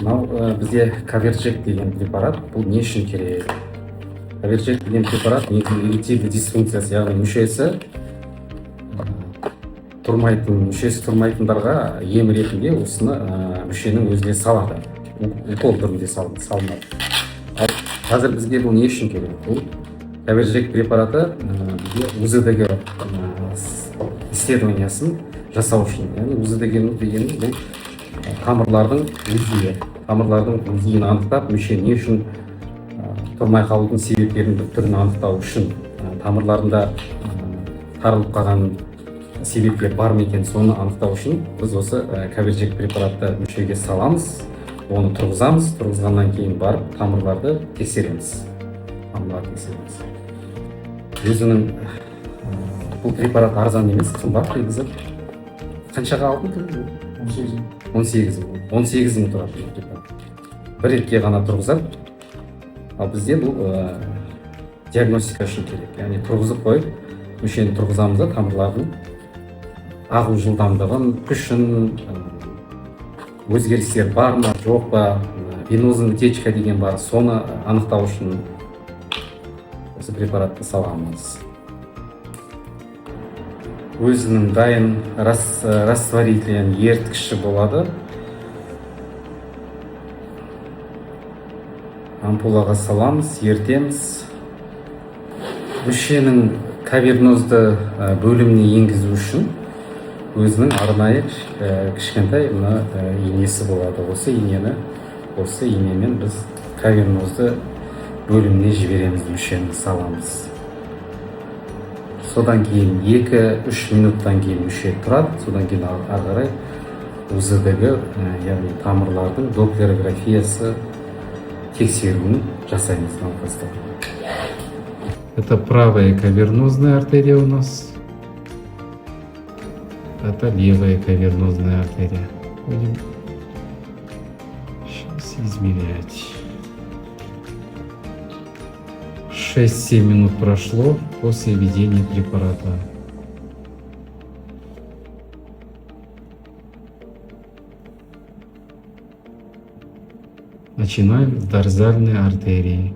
мынау бізде Коверджек деген препарат. Бұл не үшін керек? Коверджек деген препарат негізі эректильді дисфункциясы, яғни мүшесі тұрмайтындарға ем ретінде осыны мүшенің өзіне салады. Укол түрінде салынады. Қазір бізге бұл не үшін керек? Бұл Коверджек препараты бізге УЗД-ге исследованиясын жасау үшін. Яғни УЗД дегеніміз бұл тамырлардың УЗИін анықтап, мүше не үшін тұрмай қалудың себептерінің бір түрін анықтау үшін, тамырларында тарылып қалған себептер бар ма екен, соны анықтау үшін біз осы Коверджек препаратты мүшеге саламыз, оны тұрғызамыз, тұрғызғаннан кейін барып тамырларды тексереміз. Өзінің бұл препарат арзан емес, қымбат негізі. Қаншаға алдың? 18 мың тұрады препарат. Бір ретке ғана тұрғызады. Ал бізде бұл диагностика үшін керек. Яғни тұрғызып қойып, мүшені тұрғызамыз да тамырлардың ағу жылдамдығын, күшін, өзгерістер бар ма, жоқ па, венозный утечка деген бар, соны анықтау үшін осы препаратты саламыз. Өзінің дайын растворитель, еріткіші болады. Ампулаға саламыз, ертеміз. Мүшенің кавернозды бөліміне енгізу үшін өзінің арнайы кішкентай инесі болады. Осы инемен біз кавернозды бөліміне жібереміз, мүшені саламыз. Содан кейін 2-3 минуттан кейін мүше тұрады. Содан кейін ары қарай УЗД-ге, яғни тамырлардың доплерографиясы тексеруін жасаймыз науқаста. Это правая кавернозная артерия у нас. Это левая кавернозная артерия. Будем сейчас измерять. 6-7 минут прошло после введения препарата. Начинаем с дорзальной артерии.